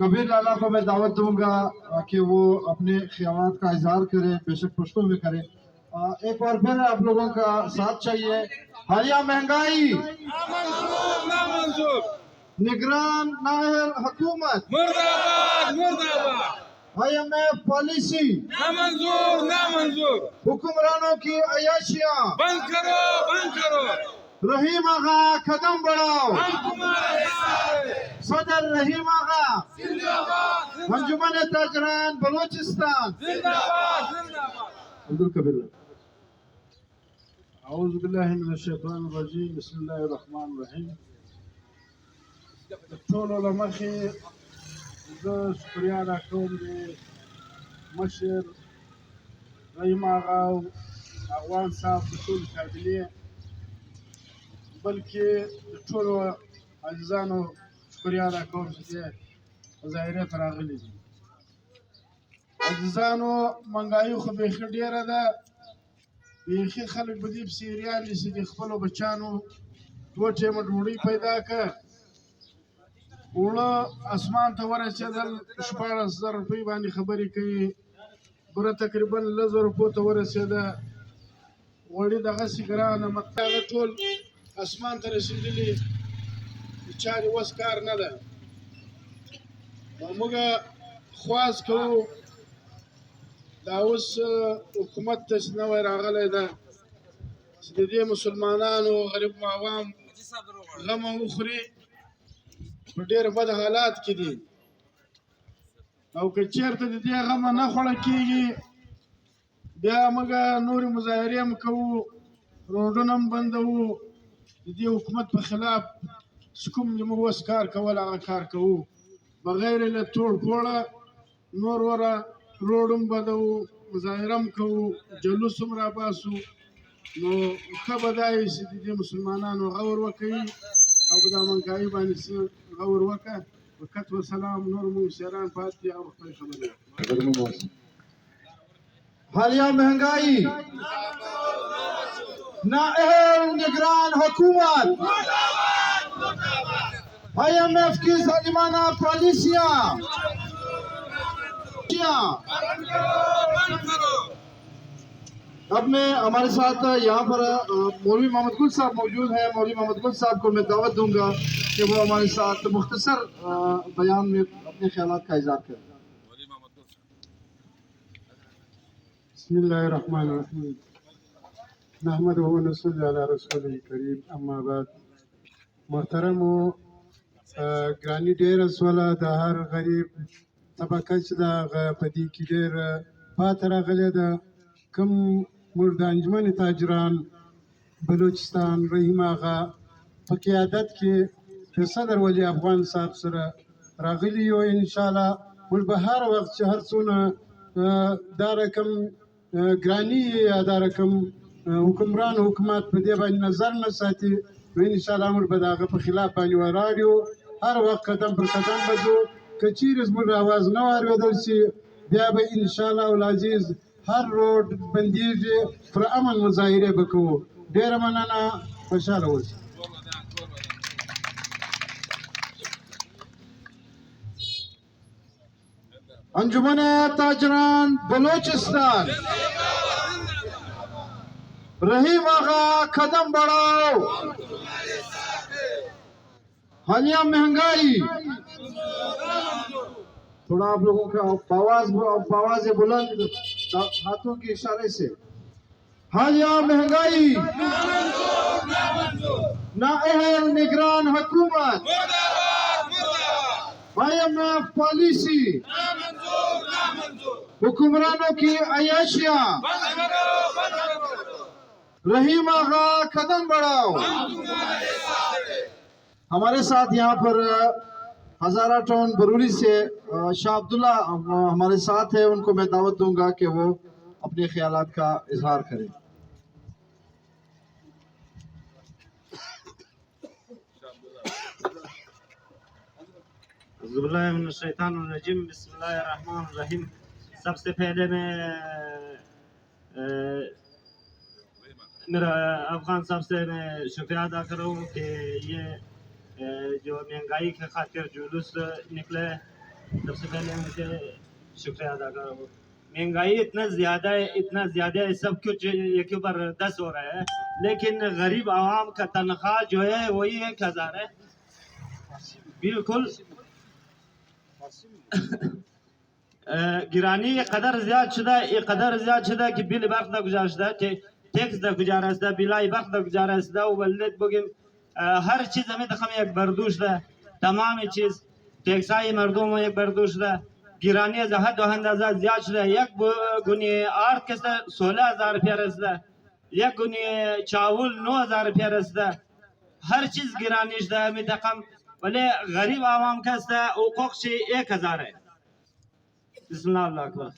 کبیر لالا کو میں دعوت دوں گا کہ وہ اپنے خیالات کا اظہار کرے، بے شک پشتوں میں کرے۔ ایک بار پھر آپ لوگوں کا ساتھ چاہیے۔ حالیہ مہنگائی نگران نااہل حکومت مرد آباد مرد آباد IMF پالیسی نامنظور نامنظور حکمرانوں کی عیاشیاں بند کرو بند کرو رحیم آغا قدم بڑھاؤ ہم تمہارے ساتھ ہیں صدر رحیم آغا زندہ باد انجمن تاجران بلوچستان زندہ باد زندہ باد عبدالکبیر اعوذ باللہ من الشیطان الرجیم بسم اللہ الرحمن الرحیم ټولو له مخې زه شکریا ادا کوم د مشر رحیم آغا او افغان صاحب د ټولې کابینې بلکې د ټولو عزیزانو شکریا ادا کوم چې دې مظاهرې ته راغلي دي. عزیزانو مهنګایي خو بیخي ډېره ده، بیخي خلک په دې پسې ریان دي چې د خپلو بچیانو دوه ټیمه ډوډۍ پیدا کړه. اوړه اسمان ته ورسېدل، 16,000 روپۍ باندې خبرې کوي، بوره تقریبا 1,000 روپو ته ورسېده، غوړي دغسې ګرانه مطلب هغه ټول اسمان ته رسېدلي، د چا د وس کار نه ده. نو موږ خواست کوو دا اوس حکومت ته چې نوی راغلی ده چې د دې مسلمانانو غریب و عوام غمه وخوري، په ډېر بد حالات کې دي، او که چېرته د دې غمه نه خوړه کېږي بیا موږ نورې مظاهرې هم کوو، روډونه هم بندوو، د دې حکومت په خلاف چې کوم زموږ وس کار کول هغه کار کوو، بغیر له توړ پوړه نور وره روډ هم بندوو، مظاهره هم کوو، جلوس هم راباسو. نو ښه به دا وي چې د دې مسلمانانو غور وکوي او په دا مهنګایي باندې څه غور وکړه. فقط وسلام، نور مو شیران پاتې دي او خپلې خبرې. حالیہ مہنگائی نااہل نگران حکومت IMF کی ظالمانہ پالیسیاں اب میں ہمارے ساتھ یہاں پر مولوی محمد گل صاحب موجود ہیں. مولوی محمد گل صاحب کو میں دعوت دوں گا کہ وہ ہمارے ساتھ مختصر بیان میں اپنے خیالات کا اظہار کریں. بسم اللہ الرحمن الرحیم نحمده ونصلی علی رسول کریم اما بعد. محترم و ګراني ډېره سوله د هر غریب طبقه چې ده هغه په دې کې ډېره پاتې راغلې ده. کوم موږ د انجمن تاجران بلوچستان رحیم آغا په قیادت کې د صدر ولی افغان صاحب سره راغلي یو. انشاءالله موږ به هر وخت چې هر څونه دا رقم ګراني یا دا رقم حکمران حکومت په دې باندې نظر نه ساتي، نو انشاءالله موږ به د هغه په خلاف باندې ولاړ یو، هر وخت قدم پر قدم به ځو. که چیرې زموږ اواز نه واورېدل شي بیا به انشاءالله العزیز هر روډ بندېږي، پر امن مظاهرې به کوو. ډېره مننه، خوشحاله اوسئ. انجمن تاجران بلوچستان رحیم آغا قدم بڑھاؤ. حالیہ مہنگائی تھوڑا آپ لوگوں کا آواز بلند ہاتھوں کے اشارے سے. حالیہ مہنگائی نااہل نگران حکومت IMF پالیسی حکمرانوں کی عیاشیاں رحیم آغا قدم بڑھاؤ. ہمارے ساتھ یہاں پر ہزارہ ٹاؤن برولی سے شاہ عبداللہ ہمارے ساتھ ہیں، ان کو میں دعوت دوں گا کہ وہ اپنے خیالات کا اظہار کریں. اعوذ باللہ من الشیطان الرجیم بسم اللہ الرحمن الرحیم. سب سے پہلے میں میرا افغان صاحب سے میں شکریہ ادا کروں کہ یہ جو مہنگائی کے خاطر جلوس نکلے سب سے پہلے مجھے شکریہ ادا کرو. مہنگائی اتنا زیادہ ہے, سب کچھ ایک کے اوپر 10 ہو رہا ہے, لیکن غریب عوام کا تنخواہ جو ہے وہی 1000 ہے. بالکل گرانی یہ قدر زیاد شده که بیل برق دا گذاشته, تکس دا گذاشته, بیلای برق دا گذاشته و ولید بگیم هر چیز همی دخم یک بردوش ده, تمام چیز تکس های مردم یک بردوش ده. گرانی از حد و اندازه زیاد شده. یک گونی آرد کسته 16000 روپیه رسیده, یک گونی چاول 9000 روپیه رسیده. هر چیز گرانیش ده همی دخم, ولی غریب عوام کسته حقوقش 1000 ہے. بسم اللہ اللہ اکبر.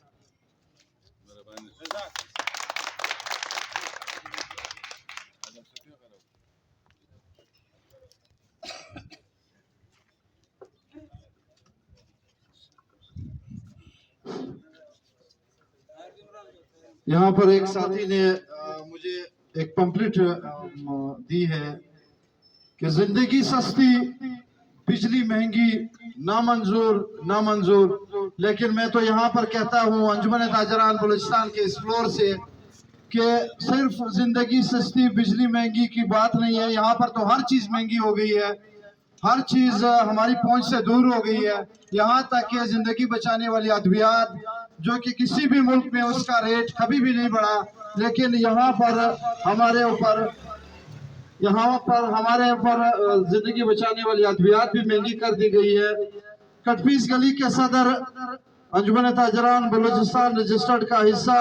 یہاں پر ایک ساتھی نے مجھے ایک پمفلٹ دی ہے کہ زندگی سستی, بجلی مہنگی, نامنظور. لیکن میں تو یہاں پر کہتا ہوں انجمن تاجران بلوچستان کے اس فلور سے کہ صرف زندگی سستی, بجلی مہنگی کی بات نہیں ہے. یہاں پر تو ہر چیز مہنگی ہو گئی ہے, ہر چیز ہماری پہنچ سے دور ہو گئی ہے. یہاں تک کہ زندگی بچانے والی ادویات جو کہ کسی بھی ملک میں اس کا ریٹ کبھی بھی نہیں بڑھا, لیکن یہاں پر ہمارے اوپر زندگی بچانے والی ادویات بھی مہنگی کر دی گئی ہے. کٹپیس گلی کے صدر انجمن تاجران بلوچستان رجسٹرڈ کا حصہ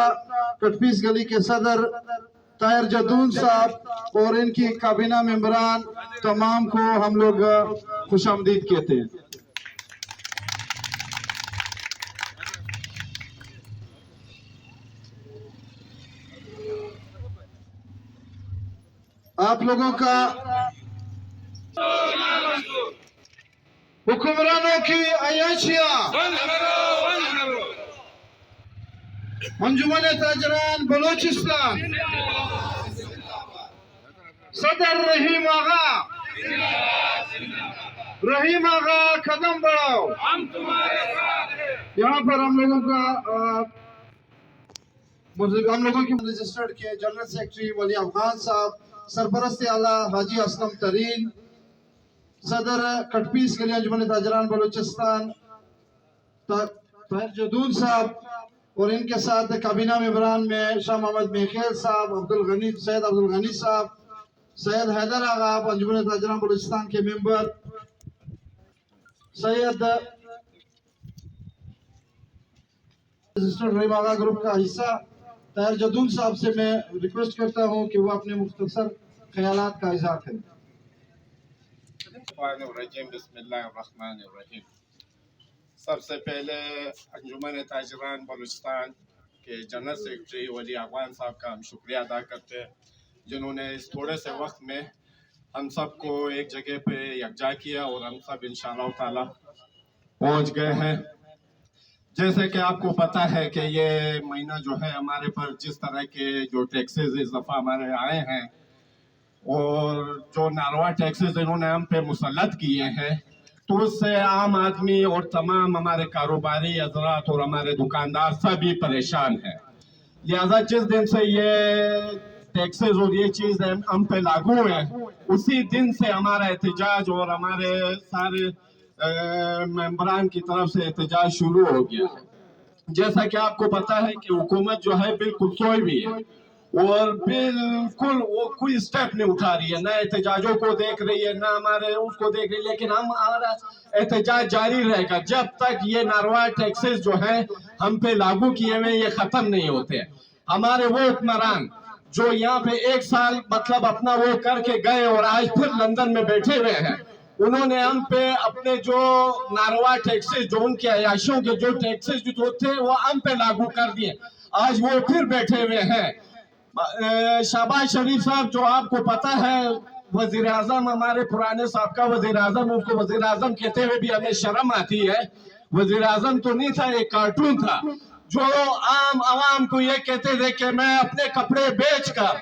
کٹپیس گلی کے صدر طاہر جدون صاحب اور ان کی کابینہ ممبران تمام کو ہم لوگ خوش آمدید کہتے ہیں. آپ لوگوں کا حکمرانوں کی عیاشیاں انجمن تاجران بلوچستان صدر رحیم آغا قدم بڑھاؤ. یہاں پر ہم لوگوں کی رجسٹرڈ کے جنرل سیکرٹری ولی افغان صاحب, سرپرست اعلیٰ حاجی اسلم ترین, صدر کٹپیس گلی انجمن تاجران بلوچستان طاہر جدون صاحب اور ان کے ساتھ کابینہ ممبران میں شاہ محمد میخیل صاحب, سید عبدالغنی صاحب, سید حیدر آغا انجمن تاجران بلوچستان کے ممبر, سید رجسٹرڈ رحیم آغا گروپ کا حصہ طاہر جدون صاحب سے میں ریکویسٹ کرتا ہوں کہ وہ اپنے مختصر خیالات کا اظہار کریں. بسم اللہ الرحمن الرحیم. سب سے پہلے انجمن تاجران بلوچستان کے جنرل سیکرٹری ولی افغان صاحب کا ہم شکریہ ادا کرتے ہیں, جنہوں نے اس تھوڑے سے وقت میں ہم سب کو ایک جگہ پہ یکجا کیا اور ہم سب انشاءاللہ تعالی پہنچ گئے ہیں. جیسے کہ آپ کو پتہ ہے کہ یہ مہینہ جو ہے ہمارے پر جس طرح کے جو ٹیکسز اس دفعہ ہمارے آئے ہیں اور جو ناروا ٹیکسز انہوں نے ہم پہ مسلط کیے ہیں, تو اس سے عام آدمی اور تمام ہمارے کاروباری حضرات اور ہمارے دکاندار سبھی پریشان ہیں. لہذا جس دن سے یہ ٹیکسز اور یہ چیز ہم پہ لاگو ہیں, اسی دن سے ہمارا احتجاج اور ہمارے سارے ممبران کی طرف سے احتجاج شروع ہو گیا ہے. جیسا کہ آپ کو پتہ ہے کہ حکومت جو ہے بالکل سوئی بھی ہے اور بالکل وہ کوئی سٹیپ نہیں اٹھا رہی ہے, نہ احتجاجوں کو دیکھ رہی ہے, نہ ہمارے اس کو دیکھ رہی ہے. لیکن ہمارا احتجاج جاری رہے گا جب تک یہ ناروا ٹیکسز جو ہیں ہم پہ لاگو کیے ہوئے یہ ختم نہیں ہوتے. ہمارے وہ حکمران جو یہاں پہ 1 سال مطلب اپنا وہ کر کے گئے اور آج پھر لندن میں بیٹھے ہوئے ہیں, انہوں نے ہم پہ اپنے جو ناروا ٹیکسز جو ان کے عیاشیوں کے جو ٹیکسز جو تھے وہ ہم پہ لاگو کر دیے. آج وہ پھر بیٹھے ہوئے ہیں. شہباز شریف صاحب جو آپ کو پتہ ہے وزیر اعظم ہمارے پرانے سابقہ وزیر اعظم, اس کو وزیر اعظم کہتے ہوئے بھی ہمیں شرم آتی ہے. وزیر اعظم تو نہیں تھا, ایک کارٹون تھا جو عام عوام کو یہ کہتے تھے کہ میں اپنے کپڑے بیچ کر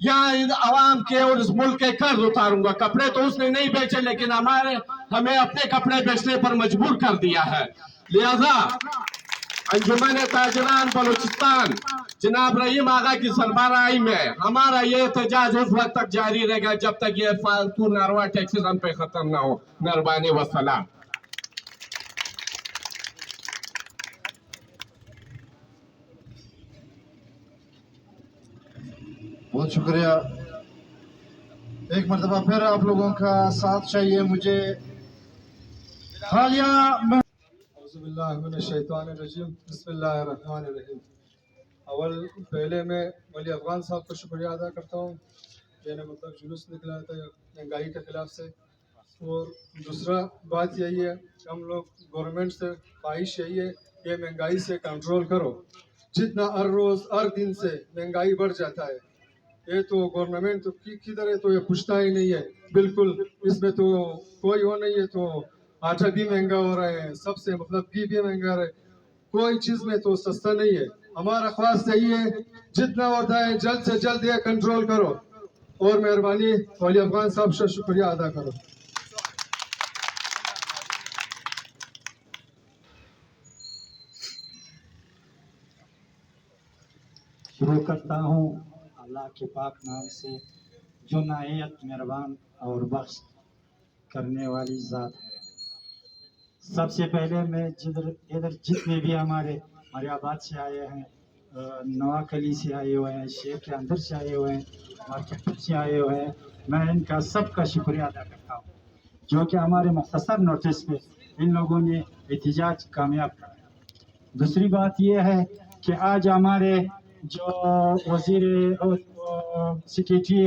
یہاں عوام کے اور اس ملک کے قرض اتاروں گا. کپڑے تو اس نے نہیں بیچے, لیکن ہمارے हमें अपने कपड़े बेचने पर मजबूर कर दिया है। लिहाजा अंजुमन ताजरान बलूचिस्तान जनाब रहीम आगा की सरबराही में हमारा ये एहतजाज उस वक्त तक जारी रहेगा जब तक ये फालतू नारवा टैक्सेस हम पे खत्म ना हो। मेहरबानी वसलाम। बहुत शुक्रिया। एक मरतबा फिर आप लोगों का साथ चाहिए मुझे। हालिया बिस्मिल्लाहिर्रहमानिर्रहीम। अव्वल पहले मैं वली अफगान साहब का शुक्रिया अदा करता हूँ, मैंने मतलब जुलूस निकला था महंगाई के खिलाफ से। और दूसरा बात यही है कि हम लोग गवर्नमेंट से ख्वाहिश यही है कि महंगाई से कंट्रोल करो। जितना हर रोज़ हर दिन से महंगाई बढ़ जाता है, ये तो गवर्नमेंट तो किधर है तो ये पूछता ही नहीं है बिल्कुल। इसमें तो कोई वो नहीं है। तो आटा भी महंगा हो रहा है, सबसे मतलब घी भी महंगा है, कोई चीज़ में तो सस्ता नहीं है। हमारा ख्वाहिश यही है जितना होता है जल्द से जल्द ये कंट्रोल करो। और मेहरबानी वली अफगान साहब से शुक्रिया अदा करो। शुरू करता हूँ अल्लाह के पाक नाम से जो नायत मेहरबान और बख्श करने वाली ज़ात है। सबसे पहले मैं इधर जितने भी हमारे मरियाबाद से आए हैं, नवाकली से आए हुए हैं, शेख के अंदर से आए हुए हैं, मार्केट से आए हुए हैं, मैं इनका सबका शुक्रिया अदा करता हूँ जो कि हमारे मुख्तसर नोटिस पे इन लोगों ने एहतजाज कामयाब करा। दूसरी बात यह है कि आज हमारे जो वज़ीर सेक्रेटरी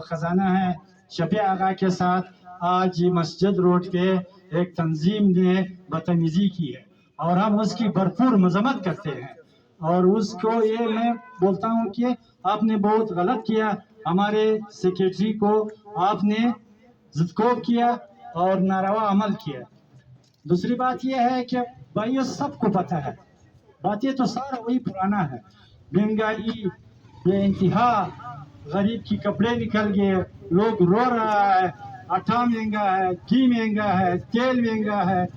ख़जाना है शफी आगा के साथ आज मस्जिद रोड पे एक तंजीम ने बदतमीज़ी की है और हम उसकी भरपूर मजम्मत करते हैं। और उसको ये मैं बोलता हूँ कि आपने बहुत गलत किया, हमारे सेक्रेटरी को आपने ज़िद्दकोब किया और नारवा अमल किया। दूसरी बात यह है कि भाई ये सबको पता है, बातें तो सारा वही पुराना है। महंगाई बेइंतहा, गरीब की कपड़े निकल गए, लोग रो रहा है, आटा महंगा है, घी महंगा है, तेल महंगा है,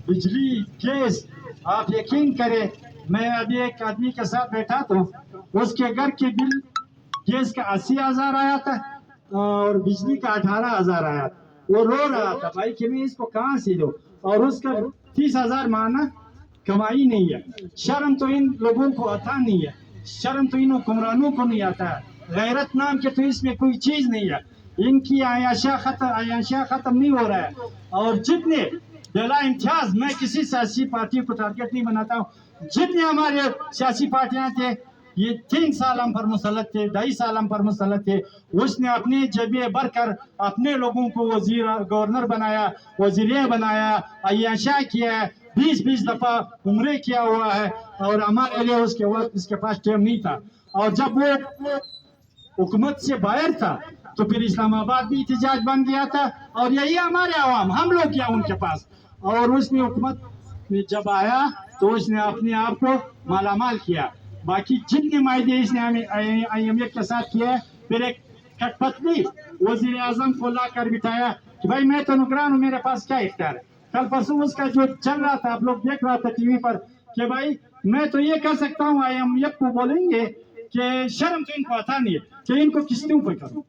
बिजली, गैस। आप यकीन करें, मैं अभी एक आदमी के साथ बैठा तो उसके घर के बिल गैस का 80,000 आया था और बिजली का 18,000 आया था। वो रो रहा था भाई कि मैं इसको कहाँ से दूं, और उसका 30,000 माना कमाई नहीं है। शर्म तो इन लोगों को आता नहीं है, शर्म तो इन हुक्मरानों को नहीं आता है। गैरत नाम के तो इसमें कोई चीज़ नहीं है। इनकी आयाशा खत्म नहीं हो रहा है। और जितने बेला इम्तियाज, मैं किसी सियासी पार्टी को टारगेट नहीं बनाता हूँ, जितने हमारे सियासी पार्टियां थे ये 3 साल हम पर मुसल्लत थे, 2.5 साल हम पर मुसल्लत थे। उसने अपने जबे भरकर अपने लोगों को वजीर गवर्नर बनाया, वजीर बनाया, अय्याशा किया है, 20-20 दफा उम्रे किया हुआ है। और हमारे लिए उसके वक्त इसके पास टाइम नहीं था। और जब वो हुकूमत से बाहर था तो फिर इस्लामाबाद भी एहतजाज बन गया था और यही हमारे अवाम हम लोग गया उनके पास। और उसने हुकूमत में जब आया तो उसने अपने आप को मालामाल किया। बाकी जितने मायदे इसने हमें IMF के साथ किया, फिर एक कठपतली वजीर आजम को ला कर बिठाया कि भाई मैं तो नुकरान हूँ, मेरे पास क्या इख्तियार है। कल परसों उसका जो चल रहा था, आप लोग देख रहा था टीवी पर कि भाई मैं तो ये कर सकता हूँ, IMF को बोलेंगे कि शर्म तो इनको आता नहीं है कि इनको किस्तों पर करो।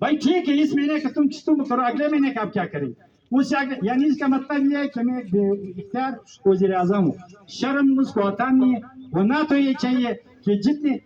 भाई ठीक है, इस महीने का तुम किस्तों में करो, अगले महीने का आप क्या करेंगे उससे आगे। यानी इसका मतलब ये है कि मैं इख्तियार वज़ीर आज़म हूँ, शर्म उसको आता नहीं है। होना तो ये चाहिए कि जितने,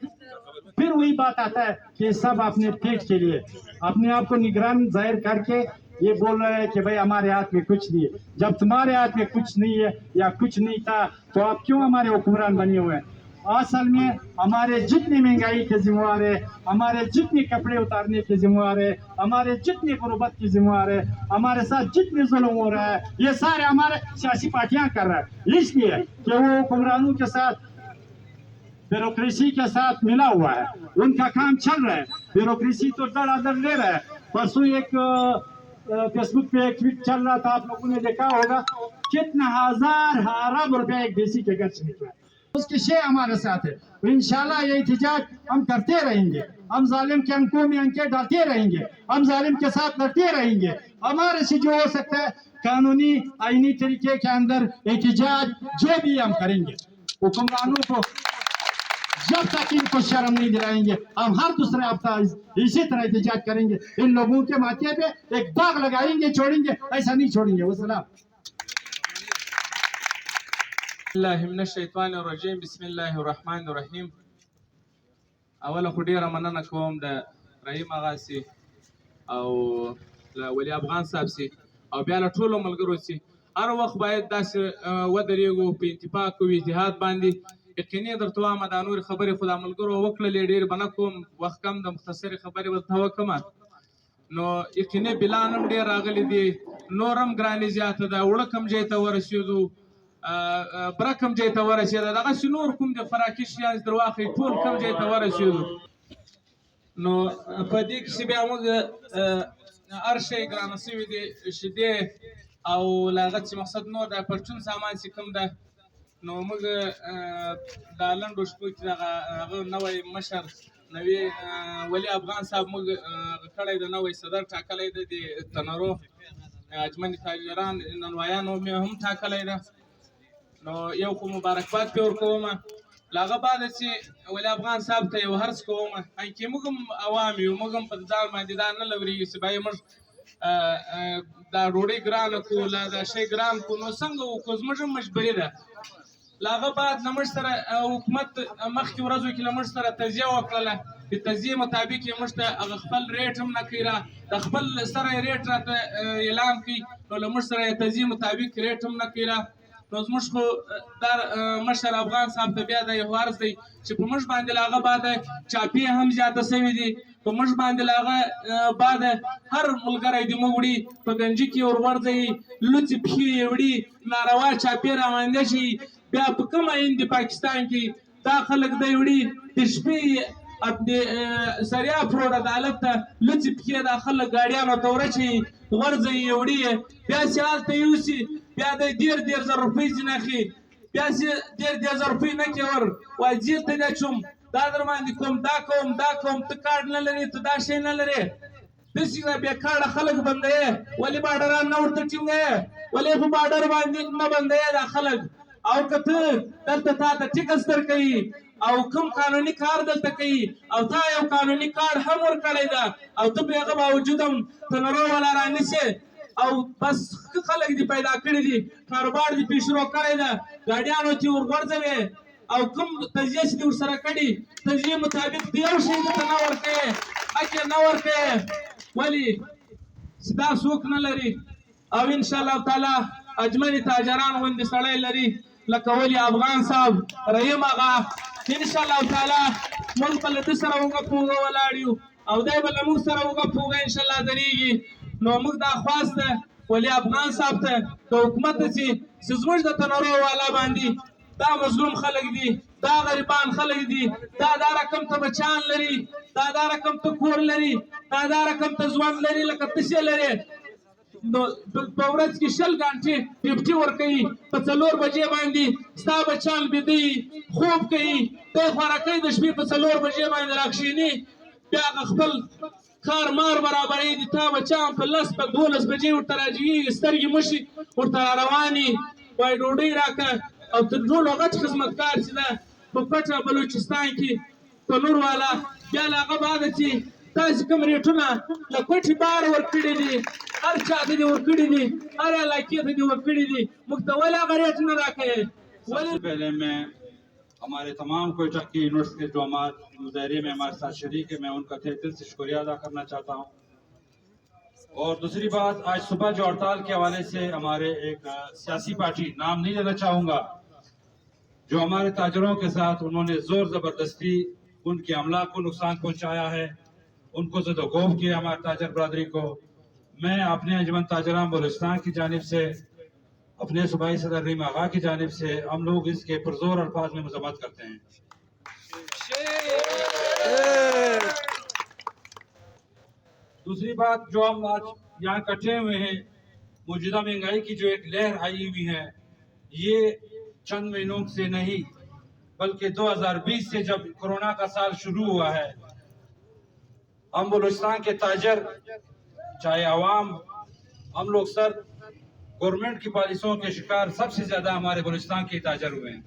फिर वही बात आता है कि सब अपने पेट के लिए अपने आप को निगरान जाहिर करके ये बोल रहा है कि भाई हमारे हाथ में कुछ नहीं है। जब तुम्हारे हाथ में कुछ नहीं है या कुछ नहीं था तो आप क्यों हमारे हुक्मरान बने हुए हैं। असल में हमारे जितनी महंगाई के जिम्मेवार है, हमारे जितने कपड़े उतारने के जिम्मेवार है, हमारे जितने गुर्बत की जिम्मेवार है, हमारे साथ जितने जुल्म हो रहा है, ये सारे हमारे सियासी पार्टियां कर रहा है। इसलिए कि वो हुक्मरानों के साथ, ब्यूरोक्रेसी के साथ मिला हुआ है, उनका काम चल रहा है। ब्यूरोक्रेसी तो दर ले रहा है। परसों एक फेसबुक पे एक ट्वीट चल रहा था, आप लोगों ने देखा होगा, कितना हजार अरब रुपया एक देसी के घर से निकला। उसकी शे हमारे साथ है। इंशाल्लाह ये एहतजाज हम करते रहेंगे, हम जालिम के अंकों में अंके डालते रहेंगे, हम जालिम के साथ लड़ते रहेंगे। हमारे से जो हो सकता है कानूनी आईनी तरीके के अंदर एहतजाज जो भी हम करेंगे। हुक्मरानों को जब तक इनको शर्म नहीं दिलाएंगे हम हर दूसरे हफ्ता इसी तरह एहतजाज करेंगे। इन लोगों के माथे पे एक दाग लगाएंगे, छोड़ेंगे, ऐसा नहीं छोड़ेंगे। वसलाम। बिस्मिल्लाहिर्रहमानिर्रहीम। اوله خو ډیره مننه کوم د رحیم اغا سي او ولی افغان صاحب سي او بیا له ټولو ملګرو سي هر وخت باید داسې ودرېږو په اتفاق او اتحاد باندې. یقیني درته وایم دا نورې خبرې خو دا ملګرو وکړلې ډېرې به نه کوم، وخت کم د مختصرې خبرې به درته وکړم. نو یقیني بلان هم ډېر راغلي دي، نور هم ګراني زیاته ده، اوړه کم ځای ته ورسېدو، بره کم ځای ته ورسېده، دغسې نور کوم د خوراکي شیان در واخلئ ټول کم ځای ته ورسېدو. نو په دې کښې بیا موږ هر شی ګرانه شوي دي، شیدې او له هغه چې مقصد نور د پرچون سامان چې کوم ده. نو موږ دا لنډو شپو کې دغه هغه نوی مشر نوي ولي افغان صاحب موږ کړی د نوی صدر ټاکلی دی د تنرو اجمن تاجران ننوایانو مې هم ټاکلی ده. نو یو خو مبارکباد پرې ورکوم، له هغه بعده چې ولي افغان صاحب ته یو عرض کوم چې موږ هم عوام یو، موږ هم په ځان باندې دا نه لورېږي چې باید موږ دا ډوډۍ ګرانه کړو، لا دا شی ګران کړو. نو څنګه وکړو؟ زموږ هم مجبوري ده. له هغه بعد له موږ سره حکومت مخکې ورځو کې له موږ سره تجزیه وکړله، د تجزیې مطابق یې موږ ته هغه خپل ریټ هم نه کوي، د خپل سره یې ریټ راته اعلان کوي، نو له موږ سره یې تجزیې مطابق ریټ هم نه کوي. نو زموږ خو دا مشر افغان صاحب ته بیا دا یو عرض دی چې په موږ باندې له هغه بعده چاپې هم زیاته شوي دي، په موږ باندې له هغه بعده هر ملګری دې موږ وړي په ګنجي کې ور غورځوي، لوڅې پښې یې وړي، ناروا چاپې رامانده شي. بیا په کوم عین د پاکستان کې دا خلک دی وړي د شپې سریاب روډ عدالت ته لوڅې پښې دا خلک ګاډیانو ته ورچوي، غورځوي یې وړي، بیا چې هلته یوسي بیا د 1.5 روپۍ ځینې اخلي، بیا چې 1.5 روپۍ نه کې ور وایي جیل ته دې اچوم، دا در باندې کوم، دا کوم، دا کوم، ته کارډ نه لرې، ته دا شی نه لرې، داسې بې کارډه خلک بندوې، ولې باډران نه ورته ټینګوې، ولې په باډر باندې نه بندوې دا خلک. او که ته دلته تا ته ټیکس درکوي او کوم قانوني کار دلته کوي او تا یو قانوني کارډ هم ورکړی ده او ته په هغه باوجود هم تنرو والا رانیسې او بس خلک دې پیدا کړي دي، کاروبار دې پې شروع کړی ده، ګاډیانو چې ورغورځوې او کوم تجزیه چې دې ورسره کړي تجزیې مطابق د یو شی دې ته نه ورکوې، حق یې نه ورکوې، ولې چې دا څوک نه لري. او انشاءالله تعالی اجمن تاجران غوندې سړی لري لکه ولي افغان صاحب، رحیم اغا، انشاءالله تعالی موږ به له ده سره اوږه په اوږه ولاړ یو او دی به له موږ سره اوږه په اوږه انشاءالله درېږي. نو موږ دا خواست ده ولي افغان صاحب ته د حکومت ته چې زموږ د تنرو والا باندې دا مظلوم خلک دي، دا غریبان خلک دي، دا رقم ته بچیان لري، دا رقم ته کور لري، دا رقم ته ژوند لري لکه تاسې لرې. نو په ورځ کې 20 غنټې ډیوټي ورکوي، په 4 بجې باندې ستا بچیان بیده خوب کوي، دی خوراکۍ د شپې په 4 بجې باندې راکښېني، بیا هغه خپل کار مار برابروي، د تا بچیان په 10 په 12 بجې ورته راجګېږي، سترګې مشي ورته راروانې وایي ډوډۍ راکړه. او تر ټولو غټ خدمتګار چې ده په کوټه بلوچستان کې تنور والا، بیا له هغه بعده چې تاسې کوم ریټونه له کوټې بهر ورکړي دي، هر چا ته دې ورکړي دي، هر علاقې ته دې ورکړي دي، موږ ته ولې هغه ریټ نه راکوې؟ सबसे पहले मैं हमारे तमाम कोयटा की यूनिवर्सिटी जो हमारे मुजाहरे में हमारे साथ शरीक है, मैं उनका तहे दिल से शुक्रिया अदा करना चाहता हूँ। और दूसरी बात, आज सुबह जो हड़ताल के हवाले से हमारे एक सियासी पार्टी, नाम नहीं लेना चाहूँगा, जो हमारे ताजरों के साथ उन्होंने जोर ज़बरदस्ती उनके अमला को नुकसान पहुँचाया है, उनको ज़दोकोब किया हमारे ताजर बरादरी को, मैं अपने अंजुमन ताजरान बलूचिस्तान की जानिब से, अपने सूबाई सदर रहीम आगा की जानिब से हम लोग इसके पुरजोर अल्फाज में मजम्मत करते हैं। दूसरी बात, जो हम आज यहाँ इकट्ठे हुए हैं, मौजूदा महंगाई की जो एक लहर आई हुई है, ये चंद महीनों से नहीं बल्कि 2020 से जब कोरोना का साल शुरू हुआ है, हम बलूचिस्तान के ताजर चाहे आवाम हम लोग सर गवर्नमेंट की पॉलिसियों के शिकार सबसे ज़्यादा हमारे बलूचिस्तान के ताजर हुए हैं।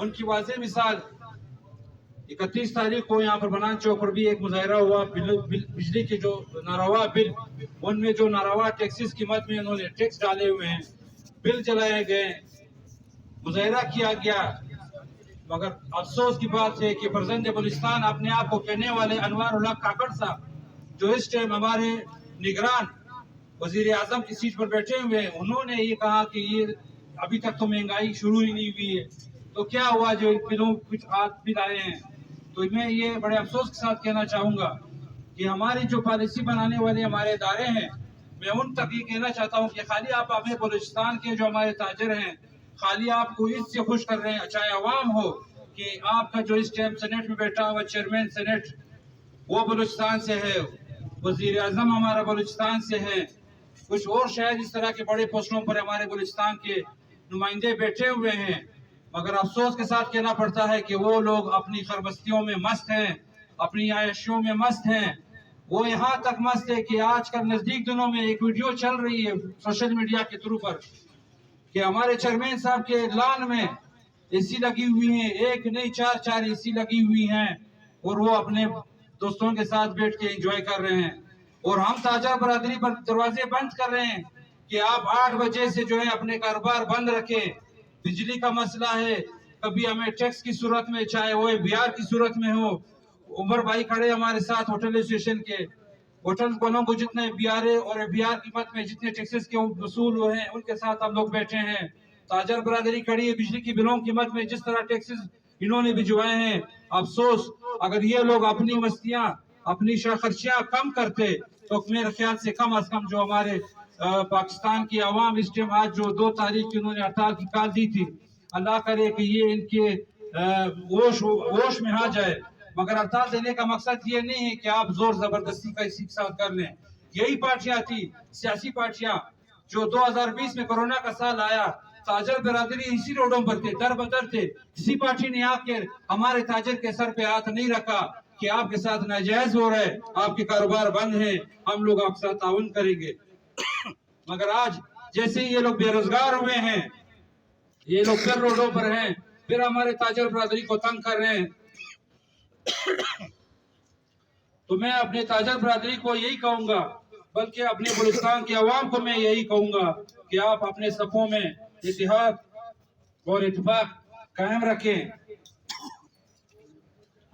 उनकी वाज़ेह मिसाल 31 तारीख को यहाँ पर बनान चौक पर भी एक मुजाहरा हुआ। बिजली के जो नारवा बिल, उनमें जो नारवा टैक्सेस की मद में उन्होंने टैक्स डाले हुए हैं, बिल जलाए गए, मुजाहरा किया गया। मगर अफसोस की बात है कि फर्जंद बलूचिस्तान अपने आप को कहने वाले अनवर उल्लाह काकड़ साहब, जो इस टाइम हमारे निगरान वजीर आजम की सीट पर बैठे हुए हैं, उन्होंने ये कहा कि ये अभी तक तो महंगाई शुरू ही नहीं हुई है, तो क्या हुआ जो बिलों कुछ बिल आए हैं। तो मैं ये बड़े अफसोस के साथ कहना चाहूँगा कि हमारी जो पॉलिसी बनाने वाले हमारे इदारे हैं, मैं उन तक ये कहना चाहता हूँ कि खाली आप हमें बलूचिस्तान के जो हमारे ताजर हैं, खाली आपको इससे खुश कर रहे हैं, चाहे अवाम हो, कि आपका जो इस टाइम सेनेट में बैठा हुआ चेयरमैन सेनेट वो बलूचिस्तान से है, वजीर आजम हमारा बलूचिस्तान से है, कुछ और शायद इस तरह के बड़े पोस्टों पर हमारे बलूचिस्तान के नुमाइंदे बैठे हुए हैं। मगर अफसोस के साथ कहना पड़ता है कि वो लोग अपनी खरबस्तियों में मस्त हैं, अपनी आयशियों में मस्त हैं। वो यहाँ तक मस्त है कि आजकल नजदीक दिनों में एक वीडियो चल रही है सोशल मीडिया के थ्रू पर कि हमारे चेयरमैन साहब के लान में एसी लगी हुई है, एक नहीं 4 एसी लगी हुई हैं, और वो अपने दोस्तों के साथ बैठ के एंजॉय कर रहे हैं। और हम ताजर बरादरी पर दरवाजे बंद कर रहे हैं कि आप 8 बजे से जो है अपने कारोबार बंद रखें। बिजली का मसला है, कभी हमें टैक्स की सूरत में, चाहे वो बिहार की सूरत में हो। उमर भाई खड़े हमारे साथ होटल एसोसिएशन के, होटल वालों को जितने बिहार और बिहार की मत में जितने टैक्सेस के वसूल हुए हैं, उनके साथ हम लोग बैठे हैं। ताजर बरादरी खड़ी है, बिजली की बिलों की मत में जिस तरह टैक्सेस इन्होंने भिजवाए हैं। अफसोस, अगर ये लोग अपनी मस्तियां, अपनी खर्चियां कम करते तो मेरे ख्याल से कम अज कम जो हमारे पाकिस्तान की आवाम इस टाइम आज जो 2 तारीख की उन्होंने हड़ताल की कॉल दी थी, अल्लाह करे कि ये इनके होश में आ जाए। मगर हड़ताल देने का मकसद ये नहीं है कि आप जोर जबरदस्ती का इसी के साथ कर लें। यही पार्टियां थी, सियासी पार्टियां, जो 2020 में कोरोना का साल आया, ताजर बिरादरी इसी रोडों पर थे, दर बदर थे। किसी पार्टी ने आके हमारे ताजर के सर पे हाथ नहीं रखा कि आपके साथ नाजायज हो रहा है, आपके कारोबार बंद है, हम लोग आपके साथ ताउन करेंगे। मगर आज जैसे ये लोग बेरोजगार हुए हैं, ये लोग फिर रोडों पर हैं, फिर हमारे ताजर बरादरी को तंग कर रहे हैं। तो मैं अपने ताजर बरादरी को यही कहूंगा, बल्कि अपने बलूचिस्तान के अवाम को मैं यही कहूंगा कि आप अपने सफों में इत्तेहाद और इत्तेफाक कायम रखें।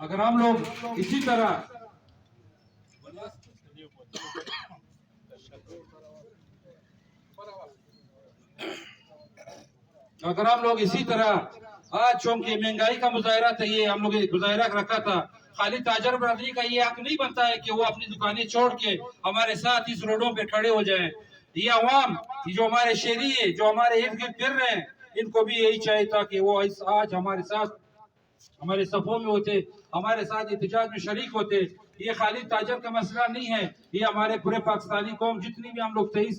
अगर हम लोग इसी तरह आज चूंकि महंगाई का मुजाहरा था, ये हम लोग मुजाहरा रखा था, खाली ताजर बरादरी का ये हक नहीं बनता है कि वो अपनी दुकानें छोड़ के हमारे साथ इस रोडों पे खड़े हो जाएं। ये अवाम, जो हमारे शहरी है, जो हमारे इर्द गिर्द फिर रहे हैं, इनको भी यही चाहिए था कि वो आज हमारे साथ हमारे सफों में होते, हमारे साथ एहतजाज में शरीक होते। ये खाली ताजर का मसला नहीं है, ये हमारे पूरे पाकिस्तानी कौम, जितनी भी हम लोग 23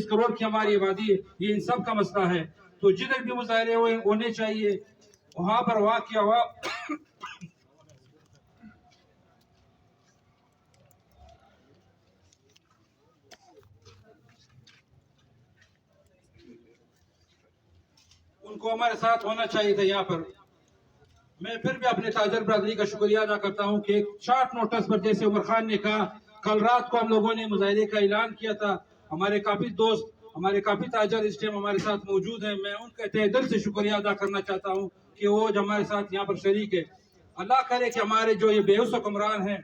करोड़ की हमारी आबादी है, ये इन सब का मसला है। तो जिधर भी मुजाहरे होने चाहिए, वहां पर वहां की आवाम उनको हमारे साथ होना चाहिए था। यहाँ पर मैं फिर भी अपने ताजर बरादरी का शुक्रिया अदा करता हूँ कि एक शॉर्ट नोटिस पर, जैसे उमर खान ने कहा, कल रात को हम लोगों ने मुजाहरे का ऐलान किया था। हमारे काफी दोस्त, हमारे काफी ताजर इस टाइम हमारे साथ मौजूद हैं। मैं उनका तहे दिल से शुक्रिया अदा करना चाहता हूँ कि वो जो हमारे साथ यहाँ पर शरीक है। अल्लाह करे कि हमारे जो ये बेहुस हुक्मरान हैं,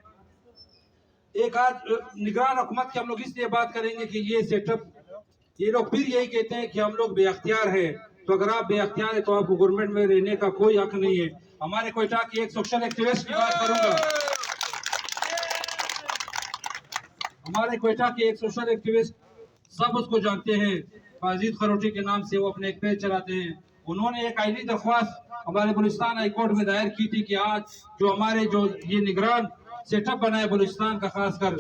एक आज निगरान हुकूमत की हम लोग इसलिए बात करेंगे कि ये सेटअप, ये लोग फिर यही कहते हैं कि हम लोग बेअख्तियार है। तो अगर आप बेअख्तियार है तो आपको गवर्नमेंट में रहने का कोई हक नहीं है। हमारे कोयटा की एक सोशल एक्टिविस्ट की बात करूंगा, हमारे कोयटा के एक सोशल एक्टिविस्ट, सब उसको जानते हैं, फाजिद खरोटी के नाम से वो अपने एक पेज चलाते हैं। उन्होंने एक आईनी दरख्वास्त हमारे बलूचिस्तान हाई कोर्ट में दायर की थी कि आज जो हमारे जो ये निगरान सेटअप बना है बलूचिस्तान का, खासकर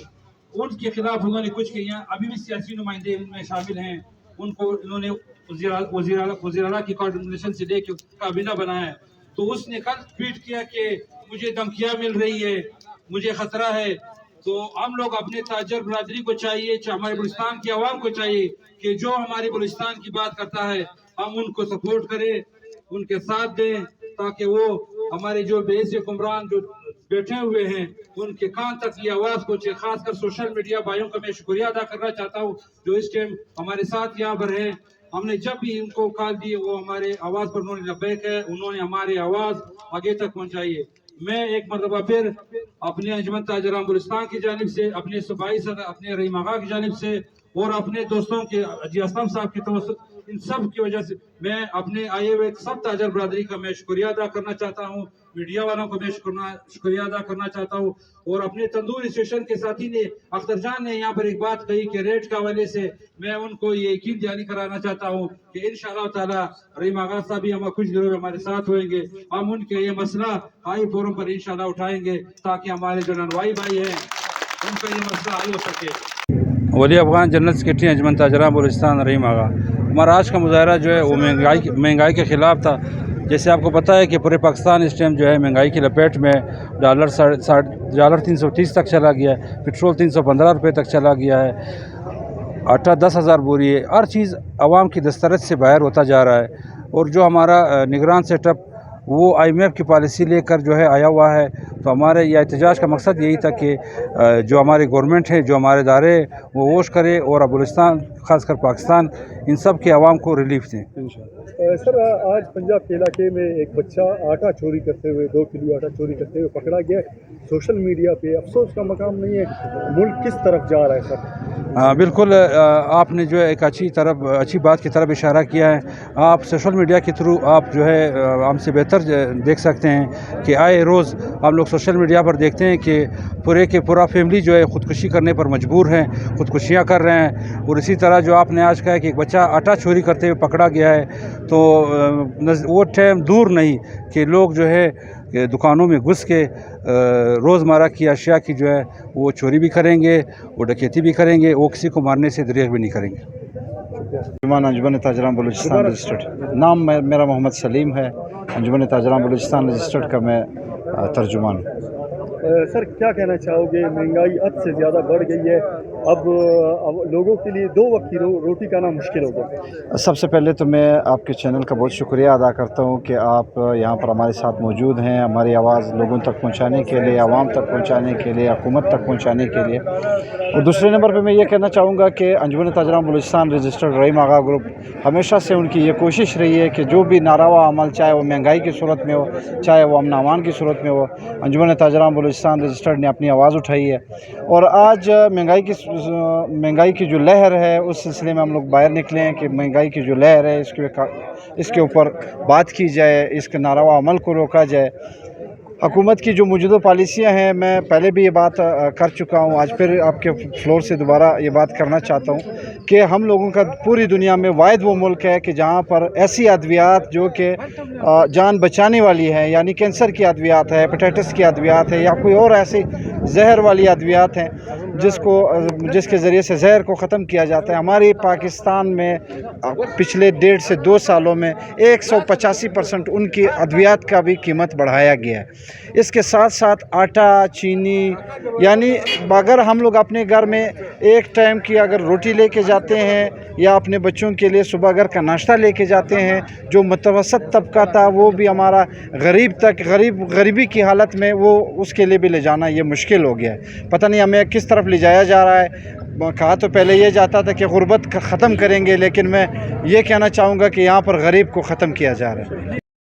उनके खिलाफ उन्होंने कुछ किया। अभी भी सियासी नुमाइंदे इनमें शामिल हैं, उनको इन्होंने वज़ीर आला की कोऑर्डिनेशन से लेके काबीना बनाया है। तो उसने कल ट्वीट किया कि मुझे धमकियां मिल रही है, मुझे खतरा है। तो हम लोग अपने ताजर बरादरी को चाहिए, हमारे बलूचिस्तान की आवाम को चाहिए कि जो हमारे बलूचिस्तान की बात करता है हम उनको सपोर्ट करें, उनके साथ दें, ताकि वो हमारे जो बेस हुक्मरान जो बैठे हुए हैं उनके कान तक ये आवाज़ पहुँचे। खासकर सोशल मीडिया भाइयों का मैं शुक्रिया अदा करना चाहता हूँ जो इस टाइम हमारे साथ यहाँ पर हैं। हमने जब भी इनको कॉल दी वो हमारे आवाज़ पर उन्होंने लब्बैक है, उन्होंने हमारी आवाज़ आगे तक पहुँचाई है। मैं एक मरतबा फिर अपने अंजुमन ताजरान बलूचिस्तान की जानिब से, अपने सूबाई सदर अपने रहीम आगा की जानिब से और अपने दोस्तों के हाजी असलम साहब की तवज्जो, इन सब की वजह से मैं अपने आए हुए सब ताजर बरादरी का मैं शुक्रिया अदा करना चाहता हूँ। मीडिया वालों को मैं शुक्रिया अदा करना चाहता हूँ। और अपने तंदूर स्टेशन के साथी ने अख्तर जान ने यहाँ पर एक बात कही कि रेट के हवाले से मैं उनको ये यकीन दहानी कराना चाहता हूँ कि इंशाअल्लाह ताला रहीम आगा साहब भी हम कुछ दिनों में हमारे साथ होंगे। हम उनके ये मसला हाई फोरम पर इंशाअल्लाह उठाएंगे ताकि हमारे जो ननवाई भाई हैं उनका ये मसला हल हो सके। वली अफगान जनरल सेक्रेटरी अंजुमन ताजरान बलूचिस्तान रहीम आगा। हमारा आज का मुजाहरा जो है वो महंगाई के ख़िलाफ़ था। जैसे आपको पता है कि पूरे पाकिस्तान इस टाइम जो है महंगाई की लपेट में डॉलर $330 तक चला गया है, पेट्रोल 315 रुपये तक चला गया है, आटा 10,000 बोरी है। हर चीज़ आवाम की दस्तरस से बाहर होता जा रहा है। और जो हमारा निगरान सेटअप वो IMF की पॉलिसी लेकर जो है आया हुआ है। तो हमारे यह एहतजाज का मकसद यही था कि जो हमारी गवर्नमेंट है, जो हमारे इदारे वो वोश करे और बलूचिस्तान ख़ासकर पाकिस्तान इन सब के आवाम को रिलीफ दें। सर, आज पंजाब के इलाके में एक बच्चा आटा चोरी करते हुए 2 किलो आटा चोरी करते हुए पकड़ा गया। सोशल मीडिया पे अफसोस का मकाम नहीं है, मुल्क किस तरफ जा रहा है सर? बिल्कुल, आपने जो है एक अच्छी बात की तरफ इशारा किया है। आप सोशल मीडिया के थ्रू आप जो है हमसे बेहतर देख सकते हैं कि आए रोज़ हम लोग सोशल मीडिया पर देखते हैं कि पूरा फैमिली जो है ख़ुदकुशी करने पर मजबूर हैं, ख़ुदकुशियाँ कर रहे हैं। और इसी तरह जो आपने आज कहा कि एक बच्चा आटा चोरी करते हुए पकड़ा गया है, तो वो टाइम दूर नहीं कि लोग जो है दुकानों में घुस के रोज़मर्रा की अशिया की जो है वो चोरी भी करेंगे, वो डकैती भी करेंगे, वो किसी को मारने से दरिया भी नहीं करेंगे। अंजुमन ताजरान बलूचिस्तान रजिस्टर्ड, नाम मेरा मोहम्मद सलीम है। अंजुमन ताजरान बलूचिस्तान रजिस्टर्ड का मैं तर्जुमान। सर, क्या कहना चाहोगे? महंगाई हद से ज़्यादा बढ़ गई है, अब लोगों के लिए 2 वक्त की रोटी खाना मुश्किल हो गया। सबसे पहले तो मैं आपके चैनल का बहुत शुक्रिया अदा करता हूं कि आप यहां पर हमारे साथ मौजूद हैं, हमारी आवाज़ लोगों तक पहुंचाने के लिए, आवाम तक पहुंचाने के लिए, हुकूमत तक पहुंचाने के लिए। और दूसरे नंबर पे मैं ये कहना चाहूँगा कि अंजुमन ताजरान बलूचिस्तान रजिस्टर्ड रहीम आगा ग्रुप हमेशा से उनकी ये कोशिश रही है कि जो भी नारवा अमल, चाहे वो महंगाई की सूरत में हो, चाहे वो अमन अमान की सूरत में हो, अंजुमन ताजरान बलूचिस्तान रजिस्टर्ड ने अपनी आवाज़ उठाई है। और आज महंगाई की जो लहर है उस सिलसिले में हम लोग बाहर निकले हैं कि महंगाई की जो लहर है इसके ऊपर बात की जाए, इसके नारवा अमल को रोका जाए। हुकूमत की जो मौजूदा पॉलिसियाँ हैं, मैं पहले भी ये बात कर चुका हूँ, आज फिर आपके फ्लोर से दोबारा ये बात करना चाहता हूँ कि हम लोगों का पूरी दुनिया में वाहिद वो मुल्क है कि जहाँ पर ऐसी अद्वियात जो कि जान बचाने वाली है, यानी कैंसर की अद्वियात है, हेपेटाइटिस की अद्वियात है, या कोई और ऐसी जहर वाली अद्वियात हैं जिसके ज़रिए से जहर को ख़त्म किया जाता है। हमारे पाकिस्तान में पिछले 1.5 से 2 सालों में 185% उनकी अद्वियात का भी कीमत बढ़ाया गया है। इसके साथ साथ आटा, चीनी, यानी अगर हम लोग अपने घर में एक टाइम की अगर रोटी लेके जाते हैं या अपने बच्चों के लिए सुबह घर का नाश्ता लेके जाते हैं, जो मुतवसत तबका था वो भी हमारा गरीबी की हालत में वो उसके लिए भी ले जाना ये मुश्किल हो गया है। पता नहीं हमें किस तरफ ले जाया जा रहा है। कहा तो पहले ये जाता था कि गुर्बत ख़त्म करेंगे, लेकिन मैं ये कहना चाहूँगा कि यहाँ पर गरीब को ख़त्म किया जा रहा है।